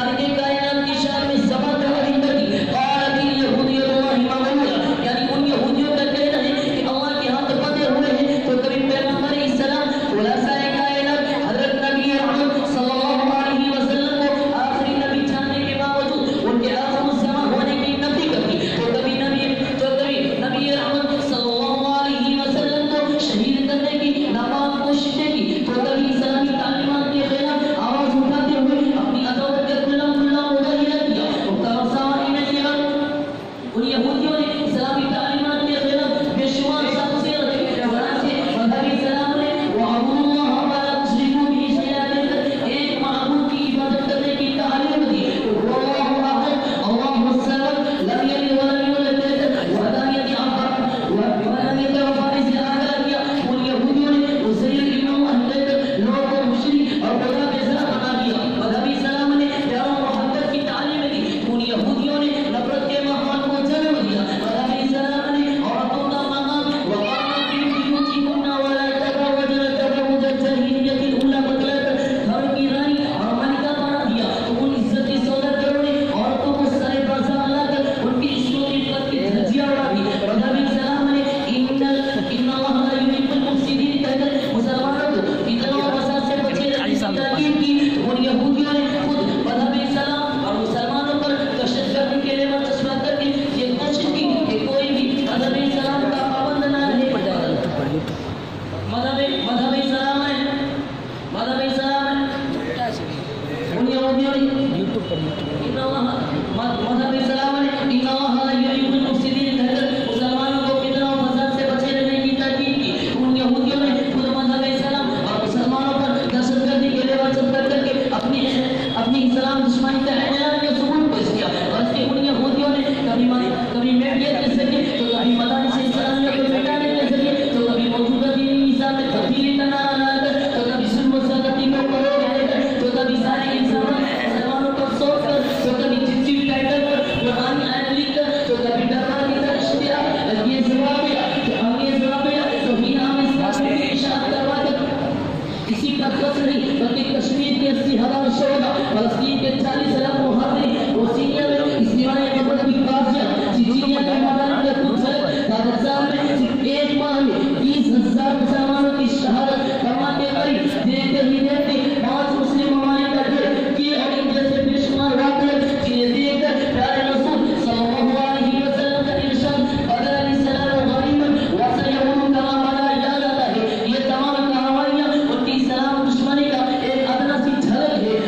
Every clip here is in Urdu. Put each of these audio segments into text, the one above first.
خالق کائنات کی شان میں زبان تحریم کر دی. قالت الیہودیۃ اللہ مغلولہ، یعنی ان یہودیوں کا کہنا ہے کہ اللہ کے ہاتھ بندھے ہوئے ہیں. تو کبھی پیغمبر علیہ السلام خلاصہ کائنات حضرت نبی رحمت صلی اللہ علیہ وسلم کو آخری نبی جاننے کے باوجود ان کے آخر الزمان ہونے کی نفی کرتی. تو کبھی نبی رحمت صلی اللہ علیہ وسلم کو شہید کرنے کی ناکام کوششیں کی. تو کبھی اسلامی تعلیمات کے خلاف آواز اٹھاتے ہوئے اپنی عداوت کا کھلا مظاہرہ کیا. ان یہودیوں نے اسلامی تعلیمات کے خلاف بے شمار سازشیں رچی. چنانچہ مذہبی سلام نے وَعَبُدُوا اللَّهَ وَلَا تُشْرِكُوا بِهِ شَيْئًا کہہ کر ایک معبود کی عبادت کرنے کی تعلیم دی. وَاللَّهُ أَحَدٌ اللَّهُ الصَّمَدُ لَمْ يَلِدْ وَلَمْ يُولَدْ کہہ کر وحدانیت عقیدہ وحدانیت وفارض اعادہ کیا. ان یہودیوں نے عزیر ابن اللہ کہہ کر لوگوں کو مشرک اور خدا کے ساتھ بنا دیا. مذہبی سلام نے پیار و محبت کی تعلیم دی. ان یہودیوں نے نفرت کے ماحول کو جنم دیا. مذہبی سلام نے عورتوں کا مقام وقارن فی بیوتکن ولا تبرجن تبرج الجاہلیۃ الاولی بتلا کر گھر کی رانی اور ملکہ بنا دیا. تو ان عزتی سوداگروں نے عورتوں کو سر بازار لا کر ان کی عشق و عفت کی دھجیاں اڑا دی. مذہبی سلام نے ان اللہ لا یحب المفسدین کہہ کر مسلمانوں کو فتنہ و فساد سے بچے رہنے کی تاکید کی. ان یہودیوں نے خود مذہبی سلام اور مسلمانوں پر دہشت گردی کے لیے چشمہ کر کے یہ کوشش کی کہ کوئی بھی مذہبی سلام کا پابند نہ رہے. مذہبی سلام ہے ان یہودیوں نے مذہبی سلام نے ان اللہ لا یحب المفسدین کہہ کر مسلمانوں کو فتنہ و فساد سے بچے رہنے کی تاکید کی. ان یہودیوں نے خود مذہبی سلام اور مسلمانوں پر دہشت گردی کے لیے چشمہ کر کے اپنی اسلام دشمنی کا اعلان کے ثبوت پیش کیا. اور ان یہودیوں نے کبھی میڈیا کے ذریعے تو کبھی مدارس اسلامیہ کو مٹانے کے ذریعے تو کبھی موجودہ دینی نظام میں تبدیلی کا نعرہ لا کر تو کبھی ظلم و زیادتی کو فروغ دے کر تو کبھی سارے انسانوں مسلمانوں پر سونپ کر تو کبھی جنسی ٹائٹل پر قرآنی آیت لکھ کر تو کبھی ڈرنا کی طرح اشتہار یہ ضوابط توہین عام اسلام کی اشاعت کروا کر کسی پر قص نہیں بلکہ کشمیر کے 80,000 شہدا فلسطین کے 40,000 مہاجرین روسینیا میں اسلامی امت کی قاضیاں چیچینیا کے میدان میں خود سرد داغستان میں صرف ایک ماہ میں 20,000 مسلمانوں کی شہادت فرماتے قریب دیکھتے ہی دیکھتے 5 مسلم ممالک کا گھر کی اور ان جیسے بے شمار واقعات جنہیں دیکھ کر پیارے رسول صلی اللہ علیہ وسلم کا ارشاد بدر علیہ السلام غریباً وسیعون کما بدا یاد آتا ہے. یہ تمام کہانیاں ان کی اسلام دشمنی کا ایک ادنا سی جھلک ہے.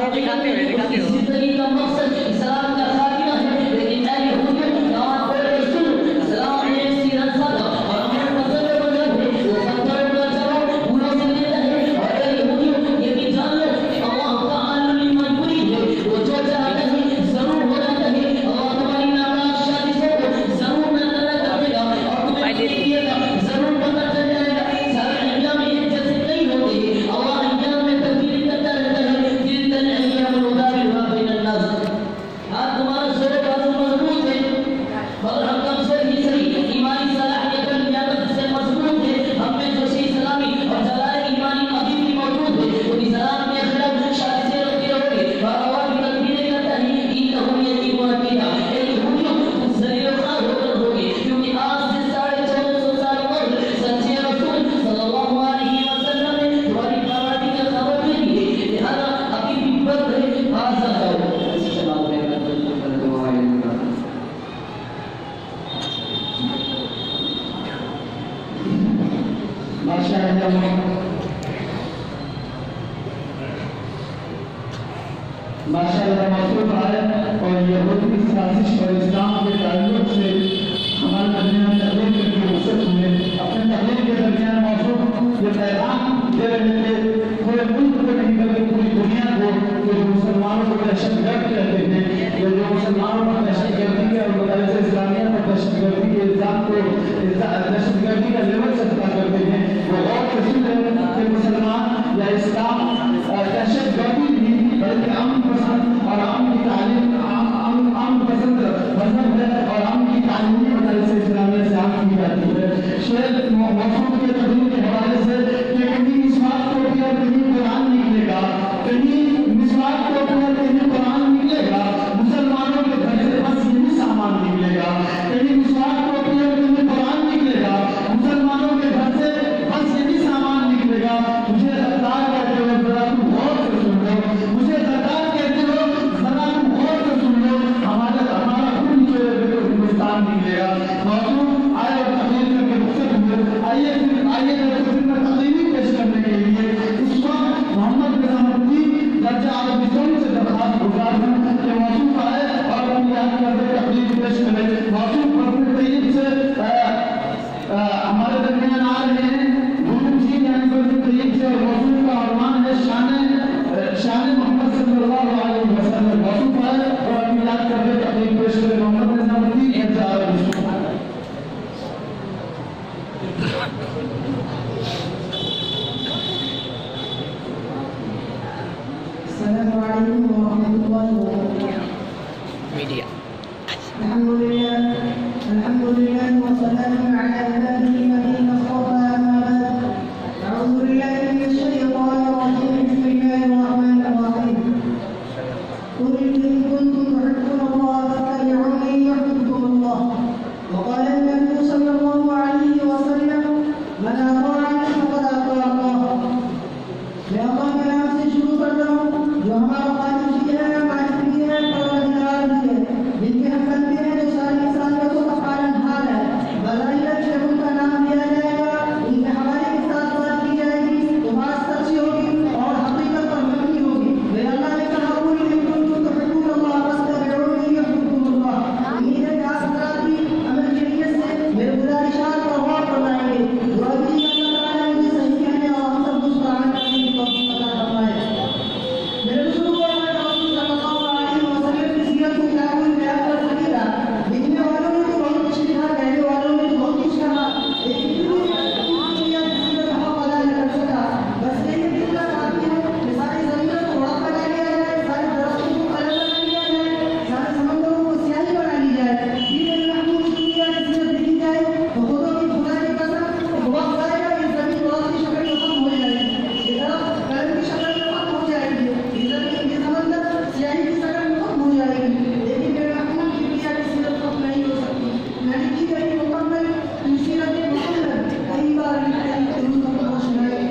حقیقت اس کی زندگی کا مقصد اسلام کا خاتمہ ہے. لیکن اے یہودیوں نام پر رسول اسلام نے سیرت سادہ اور امر مذہب مذہب ہے. وہ پتھر کا جواب پوروں سے دیتا ہے. اور اے یہودیوں یہ بھی جان لو کہ اللہ تعالی لمن یرید ہے وہ جو چاہتا ہے ضرور ہو جاتا ہے. اللہ تمہاری ناکام شادیوں کو ضرور ناکام کر دے گا اور تمہیں دیکھیے گا ضرور پتہ چل جائے گا. سارے ایام ایک جیسے نہیں ہوتے ہیں. اللہ ایام میں تبدیلی کرتا رہتا ہے. تلک الایام نداولها بین الناس. آج تمہارا زور بازو مضبوط ہے مگر ہم کمزور ہی صحیح. ایمانی صلاحیت اور لیاقت سے مضبوط ہے. ہم میں جوش اسلامی اور جلال ایمانی ابھی بھی موجود ہے. ان اسلام کے خلاف سازشیں رکھتے رہو گے اور عوام کی تکبیریں کرتا ہے. انہم یتیمون فیہا. اے یہودیوں تم ذلیل و خوار ہو کر رہو گے کیونکہ آج سے 1450 سال قبل سچے رسول صلی اللہ علیہ وسلم نے تمہاری بربادی کا خبر دے دی ہے. لہذا ابھی بھی بڑھ رہے آزاد ہو. ماشاءاللہ مقصود ہے اور یہود کی سازش اور اسلام کے تعلق سے ہمارے درمیان تحلیل کے مقصد میں اپنے تحلیل کے درمیان موضوع یہ پیغام دے رہے تھے پورے ملک کو نہیں بلکہ پوری دنیا کو کہ جو مسلمانوں کو دہشت گرد کہتے ہیں یا جو مسلمانوں پر دہشت گردی کے اور مدارس اسلامیہ پر دہشت گردی کے الزام کو دہشت گردی کا لیول سستا کرتے ہیں. وہ غور رسول ہے کہ مسلمان یا اسلام دہشت گردی نہیں بلکہ امن پسند اور امن کی تعلیم امن پسند مذہب ہے اور امن کی تعلیمی مدارس اسلامیہ سے عام کی جاتی ہے. شیخ موضوع کے تحلیل کے حوالے سے کہ کہیں مسواک کو بھی اور کہیں قرآن نکلے گا, کہیں مسواک کو السلام عليكم ورحمة الله وبركاته. میڈیا الحمد لله والسلام على عباده الذين اصطفى أما بعد. أعوذ بالله من الشيطان الرجيم. بسم الله الرحمن الرحيم. قل إن كنتم تحبون الله فاتبعوني يحببكم الله. وقال النبي صلى الله عليه وسلم من أطاعني فقد أطاع الله. میں اللہ کے نام سے شروع کرتا ہوں جو ہمارا خالق بھی ہے، مالک بھی ہے، پروردگار بھی ہے، جن کے ہم بندے ہیں جو ساری انسانیتوں کا پالنہار ہے. بظاہر جب ان کا نام لیا جائے گا، ان کے حوالے کے ساتھ بات کی جائے گی تو بات سچی ہوگی اور حقیقت پر مبنی ہوگی. میرے اللہ نے کہا قل ان کنتم تحبون اللہ فاتبعونی یحببکم اللہ. امید ہے کہ آپ حضرات بھی عمل کی نیت سے میرے گزارشات پر غور فرمائیں گے. دعا کیجیے اللہ تعالیٰ مجھے صحیح کہنے اور ہم سب کو اس پر عمل کرنے کی توفیق عطا فرمائے. میرے بزرگوں اور میں رسول صلی اللہ علیہ وسلم کی سیرت کو کیا کوئی بیان کر سکے گا؟ لکھنے والوں نے تو بہت کچھ لکھا، کہنے والوں نے تو بہت کچھ کہا، لیکن دنیا کی سیرت حق ادا نہیں کر سکا. بس یہی اتنا کافی ہے کہ ساری زمینوں کو بڑا بنا لیا جائے، سارے درختوں کو الگ بنا لیا جائے، سارے سمندروں کو سیاہی بنا لی جائے. دین محمود دنیا کی سیرت لکھی جائے تو خدا کی خدا کی قسم ایک وقت آئے گا یہ زمین بہت کی شکل میں ختم ہو جائے گی، یہ درخت قلم کی شکل میں ختم ہو جائے گی، یہ زمین یہ سمندر سیاہی کی شکل میں ختم ہو جائے گی. لیکن میرے محمود کی دنیا کی سیرت ختم نہیں ہو سکتی. میں لکھی گئی مکمل سیرت مکمل کئی بار لکھی گئی درود و سلام سنائے.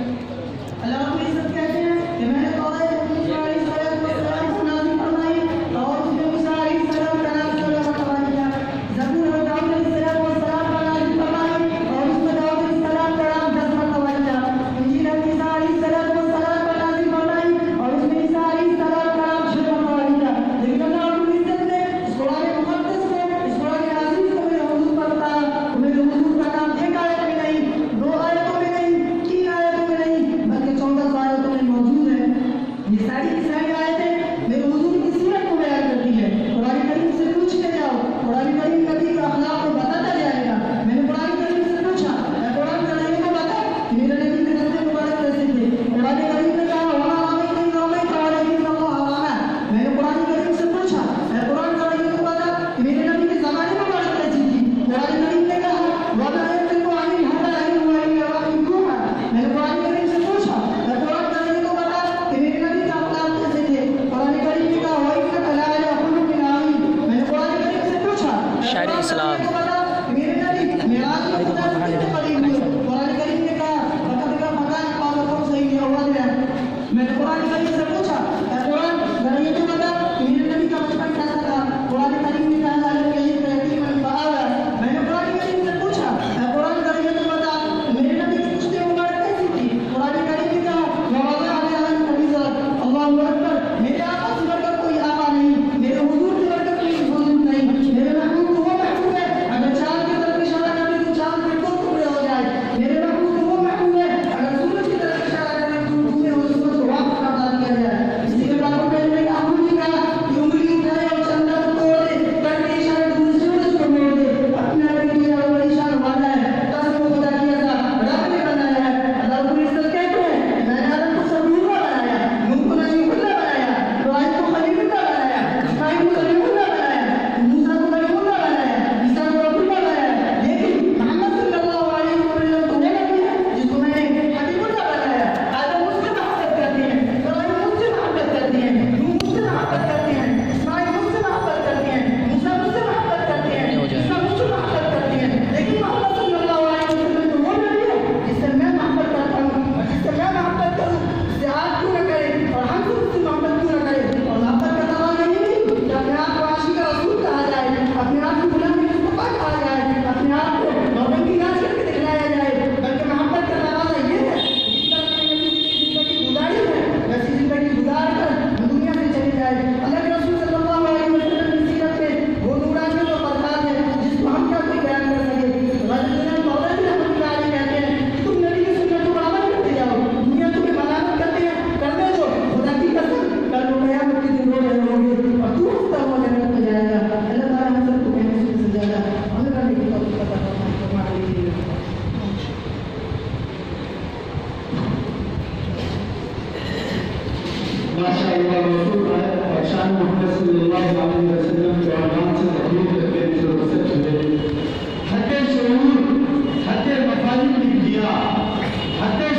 اللہ رب العزت کہتے ہیں کہ میں نے توحید علیہ السلام کو نازل فرمائی اور اس میں موسیٰ علیہ السلام کا نام سورہ مرتبہ دیا. زبور اور داؤد علیہ السلام کو نازل فرمائی اور اس میں داؤد علیہ السلام کا نام 10 مرتبہ دیا. انجیل عیسیٰ علیہ السلام کو نازل فرمائی اور اس میں عیسیٰ علیہ السلام کا نام 6 مرتبہ دیا. لیکن اللہ رب العزت نے اس قرآن مقدس کو، اس قرآن عظیم کو میرے حضور پر بتایا. میرے حضور کا نام ایک آیت میں نہیں، 2 آیتوں میں نہیں، 3 آیتوں میں نہیں، بلکہ 14 آیتوں میں موجود ہے. یہ ساری کی ساری آیتیں میرے حضور کی سیرت کو بیان کرتی ہے. قرآن کریم سے پوچھ کے جاؤ، قرآن کریم نبی کا اخلاق کو بتاتا جائے گا. میں نے قرآن کریم سے پوچھا، اے قرآن کریم کو بتا کہ میرے نبی کے رستے مبارک کیسے تھے. قرآن کریم نے کہا وما رمیت اذ رمیت ولکن اللہ رمی. میں نے قرآن کریم سے پوچھا، اے قرآن کریم کو بتا کہ میرے نبی کے زمانے مبارک کیسی تھی. قرآن کریم نے کہا وما ينطق عن الهوى إن هو إلا وحي يوحى. میں نے قرآن کریم سے پوچھا، اے قرآن کریم کو بتا کہ میرے نبی کا اخلاق کیسے تھے. قرآن کریم نے کہا وإنك لعلى خلق عظيم. میں نے قرآن کریم سے پوچھا، اے شاعر قرآن اسلام کریم کو بتا کہ میرے نبی معراج میں خدا سے کیسے قریب ہوئے. قرآن کریم نے کہا لقد كان قولكم سيئا وادعا. میں نے قرآن کریم سے پوچھا، اے قرآن کریم کو بتا کہ میرے نبی کا بچپن کیسا تھا. قرآن کریم نے کہا ذلك يتيما فآوى. میں نے قرآن کریم سے پوچھا، اے قرآن کریم کو بتا کہ میرے نبی کی پشت مبارک کیسی تھی. قرآن کریم نے کہا ووضع عليها الكبير. اللہ اکبر. میرے آقا سے بڑھ کر کوئی آقا نہیں، میرے حضور سے بڑھ کر کوئی حضور نہیں. میرے محبوب تو وہ محبوب ہے اگر چاند کی طرف اشارہ کرے تو چاند کے 2 ٹکڑے ہو جائے. میرے محبوب تو وہ محبوب ہے اگر سورج کی طرف اشارہ کرے تو ٹوٹے ہوئے سورج کو واپس لوٹا دیا ماشاء اللہ موصول ہے اور شان محمد صلی اللہ علیہ وسلم کے عنوان سے تقریر کر کے ضرورت ہوئے حق شعور حق مفاہیم کی دیا حق